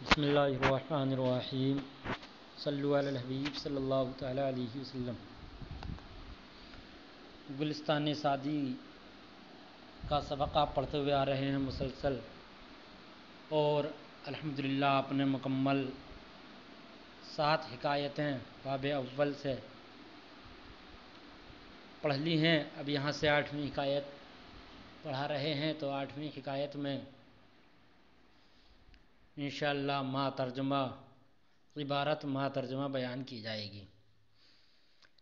بسم اللہ الرحمن الرحیم صلو علی الحبیب صلی اللہ تعالیٰ علیہ وسلم۔ گلستان سعدی کا سبق آپ پڑھتے ہوئے آ رہے ہیں مسلسل، اور الحمدللہ آپ نے مکمل 7 حکایتیں باب اول سے پڑھ لی ہیں۔ اب یہاں سے 8ویں حکایت پڑھا رہے ہیں، تو 8ویں حکایت میں انشاءاللہ ما ترجمہ عبارت ما ترجمہ بیان کی جائے گی،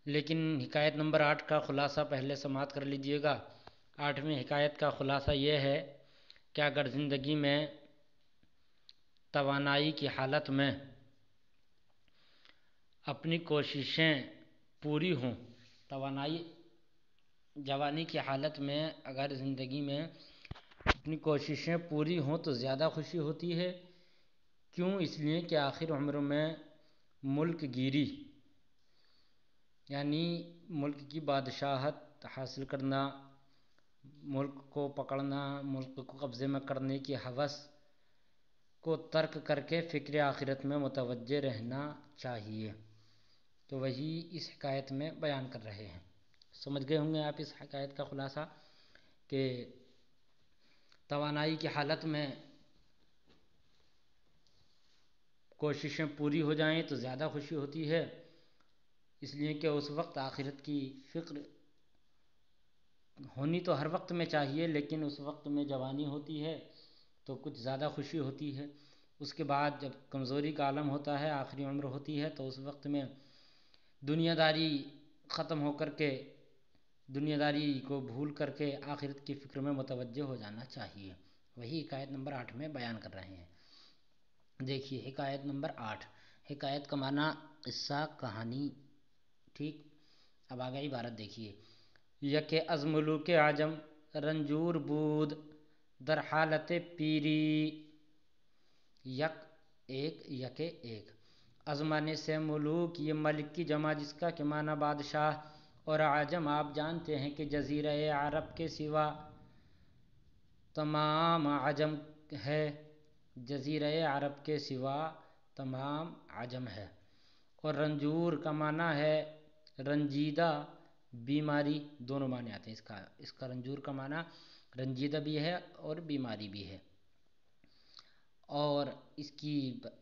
لیکن حکایت نمبر 8 کا خلاصہ پہلے سماعت کر لیجئے گا۔ 8ویں حکایت کا خلاصہ یہ ہے کہ اگر زندگی میں توانائی کی حالت میں اپنی کوششیں پوری ہوں، توانائی جوانی کی حالت میں اگر زندگی میں اپنی کوششیں پوری ہوں تو زیادہ خوشی ہوتی ہے۔ کیوں؟ اس لیے کہ آخر عمر میں ملک گیری یعنی ملک کی بادشاہت حاصل کرنا، ملک کو پکڑنا، ملک کو قبضے میں کرنے کی ہوس کو ترک کر کے فکر آخرت میں متوجہ رہنا چاہیے، تو وہی اس حکایت میں بیان کر رہے ہیں۔ سمجھ گئے ہوں گے آپ اس حکایت کا خلاصہ کہ توانائی کی حالت میں کوششیں پوری ہو جائیں تو زیادہ خوشی ہوتی ہے، اس لیے کہ اس وقت آخرت کی فکر ہونی تو ہر وقت میں چاہیے، لیکن اس وقت میں جوانی ہوتی ہے تو کچھ زیادہ خوشی ہوتی ہے۔ اس کے بعد جب کمزوری کا عالم ہوتا ہے، آخری عمر ہوتی ہے، تو اس وقت میں دنیا داری ختم ہو کر کے، دنیا داری کو بھول کر کے آخرت کی فکر میں متوجہ ہو جانا چاہیے۔ وہی حکایت نمبر 8 میں بیان کر رہے ہیں۔ دیکھیے حکایت نمبر 8۔ حکایت کا معنی قصہ، کہانی، ٹھیک۔ اب آگے عبارت دیکھیے۔ یک از ملوک عجم رنجور بود در حالت پیری۔ یک ایک، یک ایک، از معنی سے ملوک، یہ ملک کی جمع جس کا کہ معنی بادشاہ، اور عجم آپ جانتے ہیں کہ جزیرہ عرب کے سوا تمام عجم ہے، جزیرہ عرب کے سوا تمام عجم ہے۔ اور رنجور کا معنی ہے رنجیدہ، بیماری، دونوں معنی آتے ہیں اس کا رنجور کا معنی رنجیدہ بھی ہے اور بیماری بھی ہے۔ اور اس کی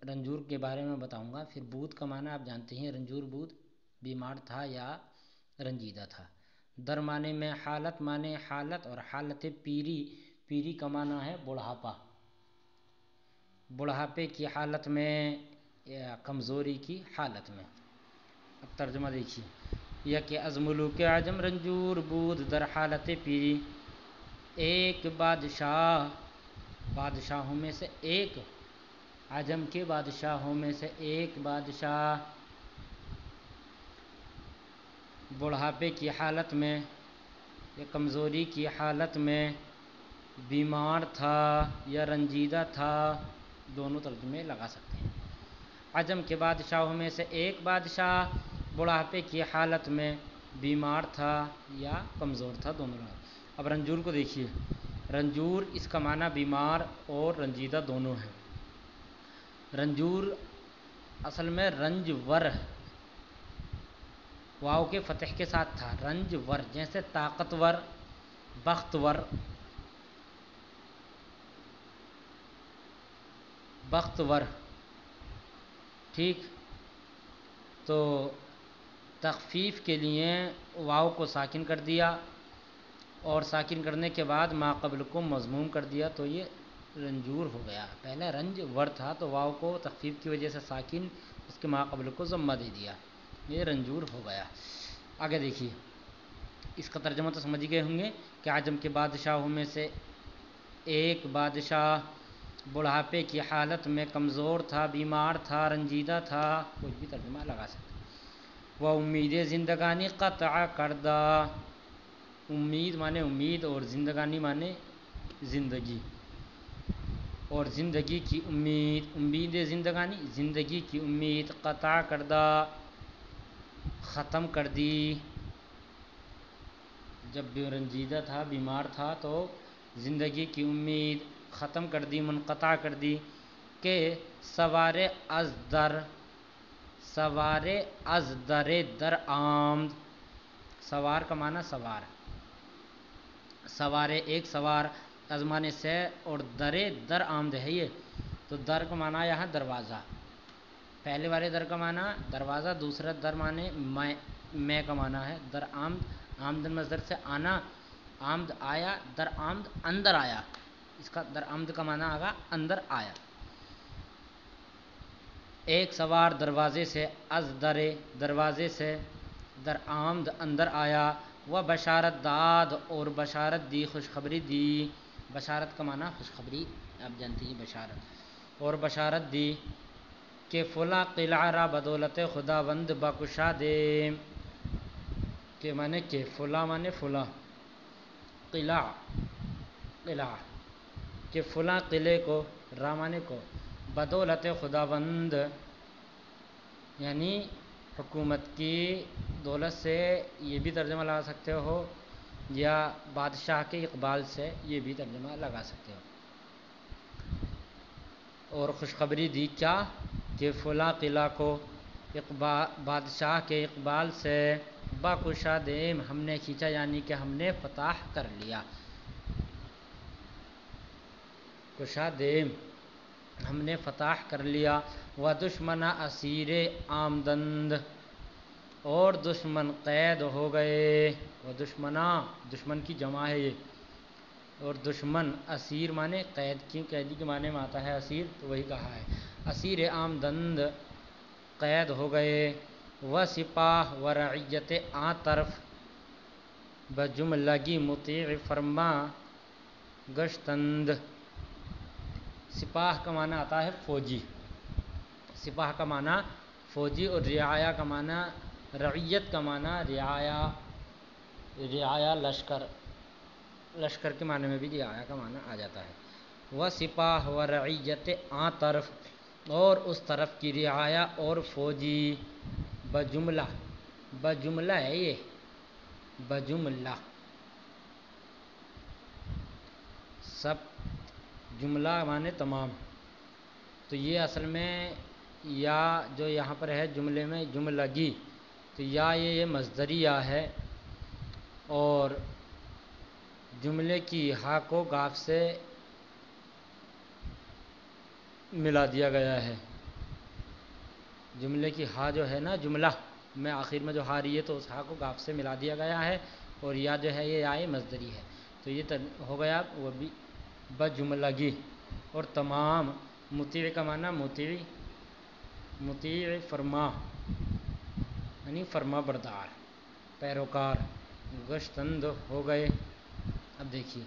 رنجور کے بارے میں بتاؤں گا۔ پھر بود کا معنی آپ جانتے ہیں، رنجور بود بیمار تھا یا رنجیدہ تھا۔ در معنی میں حالت، معنی حالت، اور حالت پیری، پیری کا معنی ہے بڑھاپا، بڑھاپے کی حالت میں یا کمزوری کی حالت میں۔ اب ترجمہ دیکھیے۔ یک از ملوک عجم رنجور بود در حالت پیری، ایک بادشاہ، بادشاہوں میں سے ایک، عجم کے بادشاہوں میں سے ایک بادشاہ بڑھاپے کی حالت میں یا کمزوری کی حالت میں بیمار تھا یا رنجیدہ تھا، دونوں ترجمے لگا سکتے ہیں۔ عجم کے بادشاہوں میں سے ایک بادشاہ بڑھاپے کی حالت میں بیمار تھا یا کمزور تھا، دونوں لگا۔ اب رنجور کو دیکھیے۔ رنجور اس کا معنی بیمار اور رنجیدہ دونوں ہے۔ رنجور اصل میں رنجور واو کے فتح کے ساتھ تھا، رنجور، جیسے طاقتور، بختور، بختور، ٹھیک۔ تو تخفیف کے لیے واو کو ساکن کر دیا، اور ساکن کرنے کے بعد ما قبل کو مضموم کر دیا، تو یہ رنجور ہو گیا۔ پہلے رنج ور تھا تو واو کو تخفیف کی وجہ سے ساکن، اس کے ما قبل کو ضمہ دے دیا، یہ رنجور ہو گیا۔ آگے دیکھیے، اس کا ترجمہ تو سمجھ گئے ہوں گے کہ عجم کے بادشاہوں میں سے ایک بادشاہ بڑھاپے کی حالت میں کمزور تھا، بیمار تھا، رنجیدہ تھا، کچھ بھی ترجمہ لگا سکتے۔ وہ امید زندگانی قطع کردہ، امید مانے امید، اور زندگانی مانے زندگی، اور زندگی کی امید، امید زندگانی، زندگی کی امید قطع کردہ، ختم کر دی۔ جب بھی رنجیدہ تھا، بیمار تھا، تو زندگی کی امید ختم کر دی، منقطع کر دی، کہ سوار از در، سوار از در آمد، سوار کا معنی سوار، سوار ایک سوار، از معنی سے اور در آمد ہے یہ، تو در کا معنی یہاں دروازہ، پہلے والے در کا معنی دروازہ، دوسرا در معنی میں کا معنی ہے، در آمد، آمدن مصدر سے آنا، آمد آیا، در آمد اندر آیا، اس کا در آمد کا معنی آگا اندر آیا۔ ایک سوار دروازے سے، از درے دروازے سے، در آمد اندر آیا، و بشارت داد اور بشارت دی، خوشخبری دی، بشارت کا معنی خوشخبری، آپ جانتے ہیں بشارت، اور بشارت دی کہ فلاں قلعہ را بدولت خداوند بکشاد، کہ معنی کہ فلاں معنی فلاں، قلعہ قلعہ، کہ فلاں قلعے کو، را معنی کو، بدولت خداوند یعنی حکومت کی دولت سے، یہ بھی ترجمہ لگا سکتے ہو، یا بادشاہ کے اقبال سے، یہ بھی ترجمہ لگا سکتے ہو۔ اور خوشخبری دی کیا، کہ فلاں قلعہ کو بادشاہ کے اقبال سے، بکشادیم ہم نے کھینچا، یعنی کہ ہم نے فتح کر لیا، کشادیم ہم نے فتح کر لیا، و دشمنا اسیر آمدند اور دشمن قید ہو گئے، و دشمنا دشمن کی جمع ہے یہ، اور دشمن اسیر معنی قید کی، قیدی کے معنی میں آتا ہے اسیر، تو وہی کہا ہے، اسیر آمدند قید ہو گئے، و سپاہ و رعیت آ طرف بجملگی مطیع فرما گشتند، سپاہ کا معنی آتا ہے فوجی، سپاہ کا معنی فوجی، اور رعایا کا معنی، رعیت کا معنی رعایا، رعایا لشکر، لشکر کے معنی میں بھی رعایا کا معنی آ جاتا ہے، و سپاہ و رعیت آ طرف اور اس طرف کی رعایا اور فوجی، بجملہ، بجملہ ہے یہ، بجملہ سب، جملہ معنی تمام، تو یہ اصل میں یا جو یہاں پر ہے جملے میں جملگی، تو یا یہ مصدری یا ہے، اور جملے کی ہا کو گاف سے ملا دیا گیا ہے، جملے کی ہا جو ہے نا جملہ میں آخر میں جو ہا رہی ہے، تو اس ہا کو گاف سے ملا دیا گیا ہے، اور یا جو ہے یہ آئے مصدری ہے، تو یہ ہو گیا وہ بھی بجملگی، اور تمام، مطیع کا معنی مطیع، مطیع فرما یعنی فرما بردار، پیروکار، گشتند ہو گئے۔ اب دیکھیے،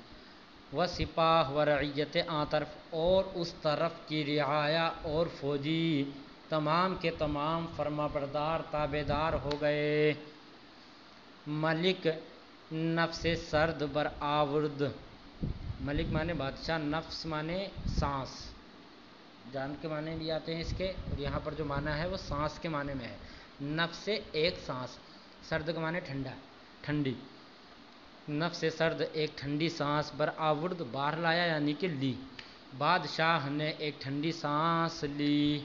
و سپاہ و رعیت آ طرف اور اس طرف کی رعایا اور فوجی، تمام کے تمام فرما بردار تابع دار ہو گئے، ملک نفس سرد بر آورد، ملک معنی بادشاہ، نفس معنی سانس، جان کے معنی بھی آتے ہیں اس کے، اور یہاں پر جو معنی ہے وہ سانس کے معنی میں ہے، نفس ایک سانس، سرد کا معنی ٹھنڈا، ٹھنڈی، نفس سرد ایک ٹھنڈی سانس، بر آورد باہر لایا یعنی کہ لی، بادشاہ نے ایک ٹھنڈی سانس لی،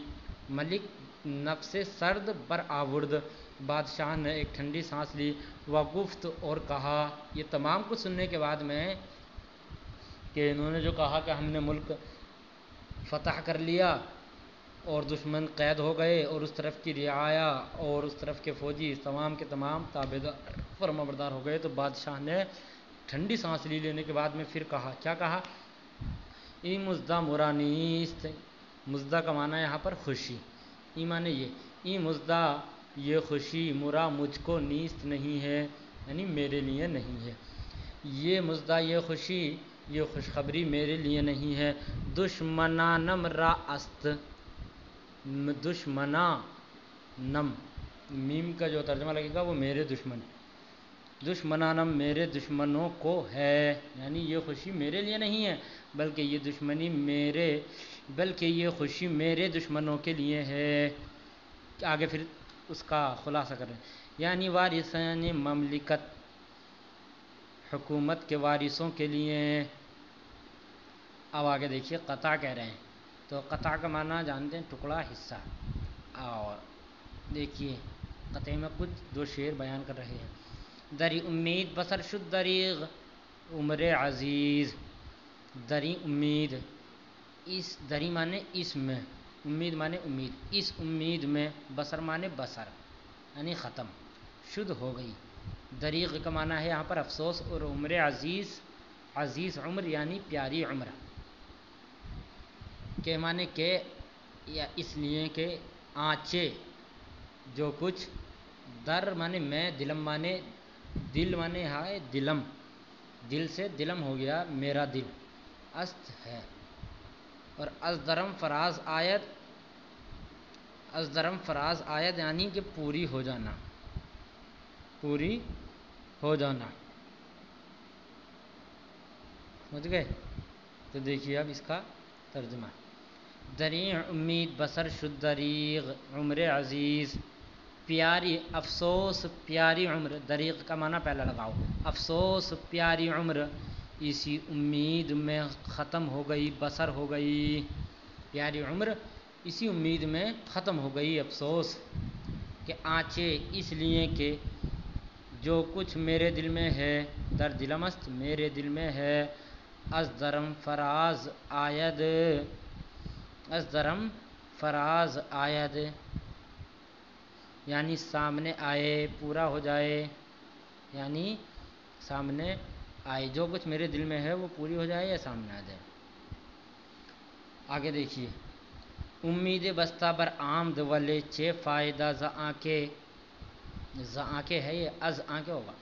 ملک نفس سرد بر آورد، بادشاہ نے ایک ٹھنڈی سانس لی، وگفت اور کہا، یہ تمام کچھ سننے کے بعد میں کہ انہوں نے جو کہا کہ ہم نے ملک فتح کر لیا اور دشمن قید ہو گئے، اور اس طرف کی رعایا اور اس طرف کے فوجی تمام کے تمام تابعدار فرما بردار ہو گئے، تو بادشاہ نے ٹھنڈی سانس لینے کے بعد میں پھر کہا، کیا کہا، ای مزدہ مرانیست، مزدہ کا معنی یہاں پر خوشی، ای معنی یہ، ای مزدہ یہ خوشی، مرا مجھ کو، نیست نہیں ہے یعنی میرے لیے نہیں ہے، یہ مزدہ یہ خوشی، یہ خوشخبری میرے لیے نہیں ہے، دشمنانم را است، دشمنانم میم کا جو ترجمہ لگے گا وہ میرے دشمن، دشمنانم میرے دشمنوں کو ہے، یعنی یہ خوشی میرے لیے نہیں ہے بلکہ یہ دشمنی میرے، بلکہ یہ خوشی میرے دشمنوں کے لیے ہے، آگے پھر اس کا خلاصہ کریں، یعنی وارثان مملکت، حکومت کے وارثوں کے لیے، اب آگے دیکھیے قطع کہہ رہے ہیں، تو قطع کا معنی جانتے ہیں ٹکڑا، حصہ. اور دیکھیے قطع میں کچھ دو شعر بیان کر رہے ہیں. دری امید بسر شد دریغ عمر عزیز. دری امید، اس دری مانے اس میں، امید مانے امید، اس امید میں، بسر مانے بسر یعنی ختم، شد ہو گئی. دریغ کا معنی ہے یہاں پر افسوس، اور عمر عزیز، عزیز عمر یعنی پیاری عمر کے معنی کہ یا اس لیے کہ آنچے جو کچھ، در مانے میں، دلم مانے دل مانے ہے دلم، دل سے دلم ہو گیا میرا دل، است ہے. اور ازدرم فراز آیت، ازدرم فراز آیت یعنی کہ پوری ہو جانا، پوری ہو جانا. سمجھ گئے؟ تو دیکھیے اب اس کا ترجمہ. دریع امید بسر شد دریغ عمر عزیز، پیاری افسوس پیاری عمر، دریغ کا معنی پہلا لگاؤ، افسوس پیاری عمر اسی امید میں ختم ہو گئی، بسر ہو گئی. پیاری عمر اسی امید میں ختم ہو گئی، افسوس کہ آنچے اس لیے کہ جو کچھ میرے دل میں ہے، در دلم است میرے دل میں ہے، از درم فراز آید، از درم فراز آید یعنی سامنے آئے، پورا ہو جائے، یعنی سامنے آئے، جو کچھ میرے دل میں ہے وہ پوری ہو جائے یا سامنے آ جائے. آگے دیکھیے. امید بستہ بر آمد ولے چے فائدہ ز آنکھے، ز آنکھے ہے یہ از آنکھے ہوگا.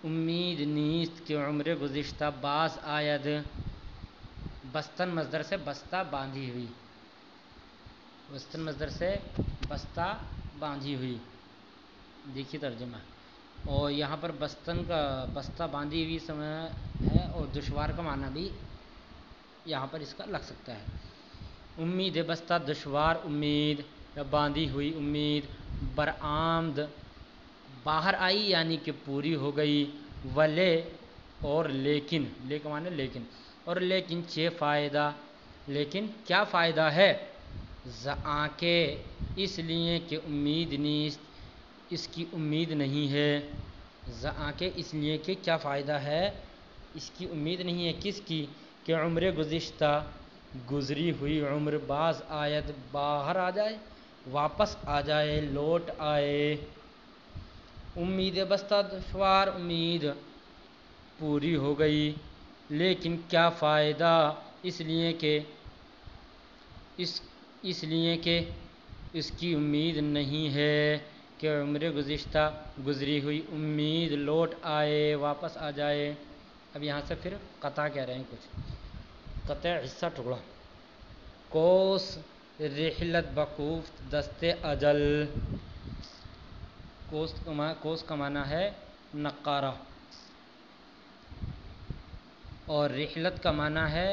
امید نیست کہ عمر گزشتہ باز آید، بستن مصدر سے بستہ باندھی ہوئی، بستن مصدر سے بستہ باندھی ہوئی. دیکھیے ترجمہ. اور یہاں پر بستن کا بستہ باندھی ہوئی سمے ہے، اور دشوار کا معنی بھی یہاں پر اس کا لگ سکتا ہے. امید بستہ دشوار امید یا باندھی ہوئی امید، برآمد باہر آئی یعنی کہ پوری ہو گئی، ولے اور لیکن، لے کا معنی لیکن، اور لیکن چے فائدہ لیکن کیا فائدہ ہے، ز آنکھے اس لیے کہ امید نیست اس کی امید نہیں ہے، ز آنکھے اس لیے کہ کیا فائدہ ہے، اس کی امید نہیں ہے، کس کی، کہ عمر گزشتہ گزری ہوئی عمر باز آید باہر آ جائے، واپس آ جائے، لوٹ آئے. امید بستہ دشوار امید پوری ہو گئی، لیکن کیا فائدہ، اس لیے کہ اس لیے کہ اس کی امید نہیں ہے کہ عمر گزشتہ گزری ہوئی امید لوٹ آئے، واپس آ جائے. اب یہاں سے پھر قطع کہہ رہے ہیں کچھ. قطع حصہ ٹکڑا. کوس رحلت بکوفت دست اجل، کوس کا معنی ہے نقارہ، اور رحلت کا معنی ہے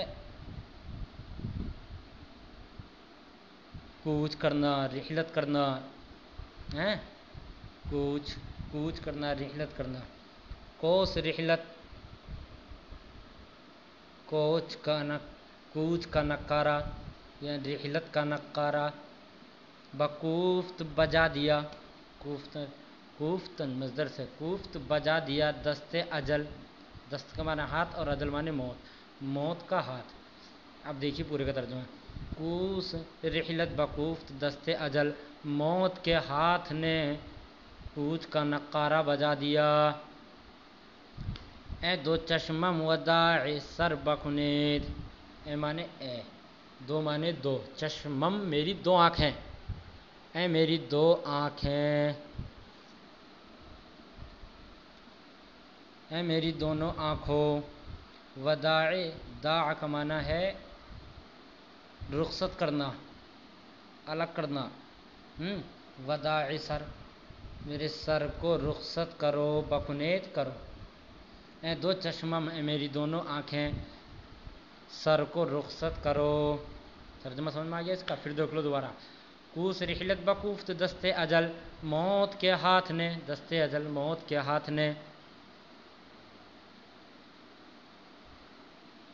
کوچ کرنا، رحلت کرنا ہے، کوچ کرنا، رحلت کرنا. کوس رحلت، کوچ کا نقارہ یا رحلت کا نقارہ. بکوفت بجا دیا، کوفتن مصدر سے کوفت بجا دیا، دست اجل، دست کا معنی ہاتھ اور اجل معنی موت، موت کا ہاتھ. اب دیکھیے پورے کا ترجمہ. کوس رحلت بکوفت دست اجل، موت کے ہاتھ نے کوچ کا نقارہ بجا دیا. اے دو چشمم وداع سر بکنید، اے مانے اے، دو مانے دو، چشمم میری دو آنکھیں، اے میری دو آنکھیں، اے میری دونوں آنکھوں. وداع، داع کا معنی ہے رخصت کرنا، الگ کرنا. وداع سر، میرے سر کو رخصت کرو، بکنید کرو. اے دو چشمم، اے میری دونوں آنکھیں، سر کو رخصت کرو. ترجمہ سمجھ میں آ گیا اس کا؟ پھر دیکھ لو دوبارہ. کوس رحلت بکوفت دست اجل، موت کے ہاتھ نے، دست اجل موت کے ہاتھ نے،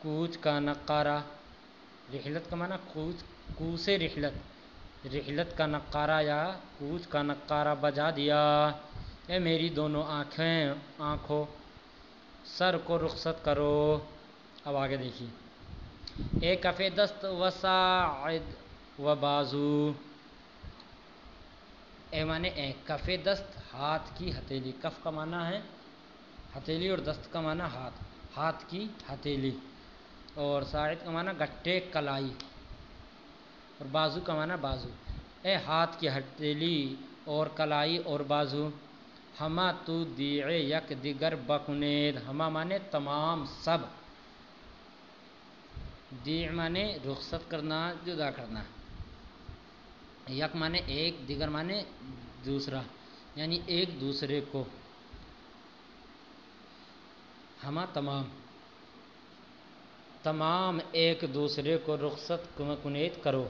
کوچ کا نقارہ، رحلت کا معنی کوچ کو سے رحلت، رحلت کا نقارہ یا کوچ کا نقارہ بجا دیا، اے میری دونوں آنکھوں سر کو رخصت کرو۔ اب آگے دیکھیے، اے کف دست و ساعد و بازو، اے مانے اے، کف دست ہاتھ کی ہتھیلی، کف کا معنی ہے ہتھیلی اور دست کا معنی ہاتھ، ہاتھ کی ہتھیلی، اور ساعد کا معنی گٹھے کلائی، اور بازو کا معنی بازو، اے ہاتھ کی ہتھیلی اور کلائی اور بازو، ہما تو دیع یک دیگر بکنید، ہما مانے تمام سب، دیع مانے رخصت کرنا، جدا کرنا، یک مانے ایک، دیگر مانے دوسرا، یعنی ایک دوسرے کو، ہما تمام ایک دوسرے کو رخصت کنید کرو،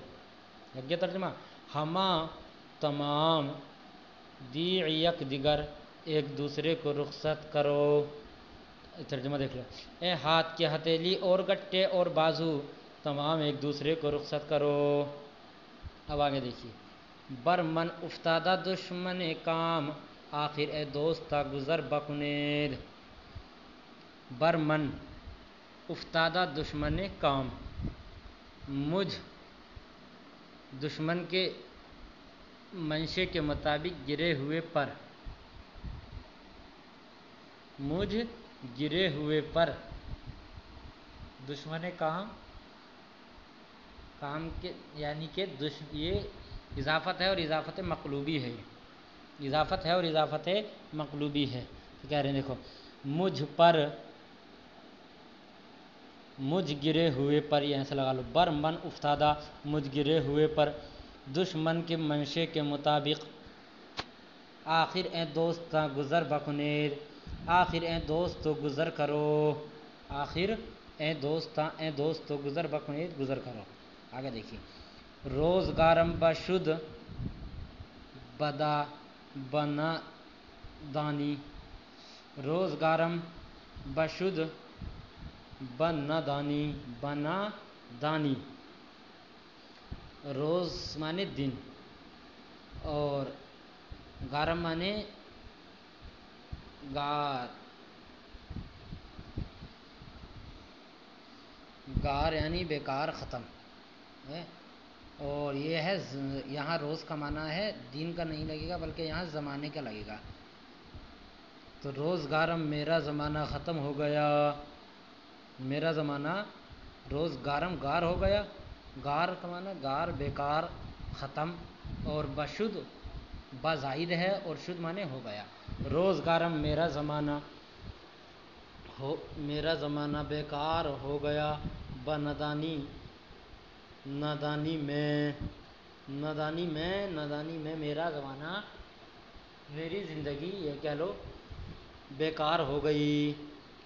لگ گیا ترجمہ، ہما تمام، دیع یک دیگر، ایک دوسرے کو رخصت کرو، ترجمہ دیکھ لو، اے ہاتھ کی ہتھیلی اور گٹے اور بازو، تمام ایک دوسرے کو رخصت کرو۔ اب آگے دیکھیے، بر من افتادہ دشمن کام، آخر اے دوستا گزر بکنید، بر من افتادہ دشمن کام، مجھ دشمن کے منشے کے مطابق گرے ہوئے پر، مجھ گرے ہوئے پر، دشمن کام کے یعنی کہ یہ اضافت ہے اور اضافت مقلوبی ہے، اضافت ہے اور اضافت مقلوبی ہے، تو کہہ رہے ہیں دیکھو، مجھ پر، مجھ گرے ہوئے پر، یہ ایسا لگا لو، بر من افتادہ، مجھ گرے ہوئے پر، دشمن کے منشے کے مطابق، آخر اے دوستاں گزر بکنید، آخر اے دوستو گزر کرو، آخر اے دوستاں، اے دوستو گزر بکنید، گزر کرو۔ آگے دیکھیے، روزگارم بشد بدا بندانی، روزگارم بشد بندانی، بنادانی، روز مانے دن، اور گارم مانے گار یعنی بیکار، ختم ہے، اور یہ ہے یہاں روز کا معنی ہے دین کا نہیں لگے گا بلکہ یہاں زمانے کا لگے گا، تو روزگارم میرا زمانہ ختم ہو گیا، میرا زمانہ، روزگارم گار ہو گیا، گار کا معنی گار، بیکار، ختم، اور بشد بزائد ہے اور شد معنی ہو گیا، روزگارم میرا زمانہ بیکار ہو گیا، بندانی، نادانی میں، نادانی میں میرا زمانہ، میری زندگی یہ کہہ لو بیکار ہو گئی،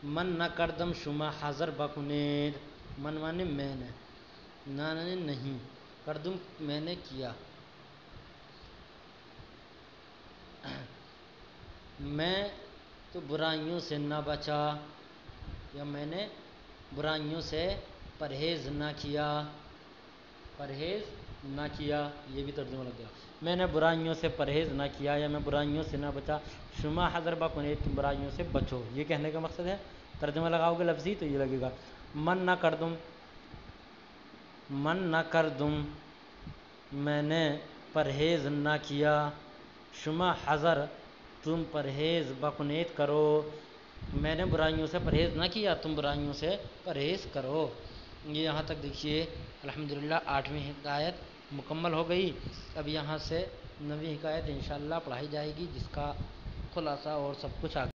من نہ کردم شما حضر بکنید، من مانے میں نے، نہ نہیں، کردم میں نے کیا، میں تو برائیوں سے نہ بچا، یا میں نے برائیوں سے پرہیز نہ کیا، پرہیز نہ کیا، یہ بھی ترجمہ لگ گیا، میں نے برائیوں سے پرہیز نہ کیا یا میں برائیوں سے نہ بچا، شما حذر بکنید، تم برائیوں سے بچو، یہ کہنے کا مقصد ہے، ترجمہ لگاؤ گے لفظی تو یہ لگے گا، من نہ کردم، میں نے پرہیز نہ کیا، شما حذر، تم پرہیز بکنید کرو، میں نے برائیوں سے پرہیز نہ کیا، تم برائیوں سے پرہیز کرو۔ یہ یہاں تک دیکھیے الحمدللہ 8ویں حکایت مکمل ہو گئی، اب یہاں سے 9ویں حکایت انشاءاللہ پڑھائی جائے گی، جس کا خلاصہ اور سب کچھ آگے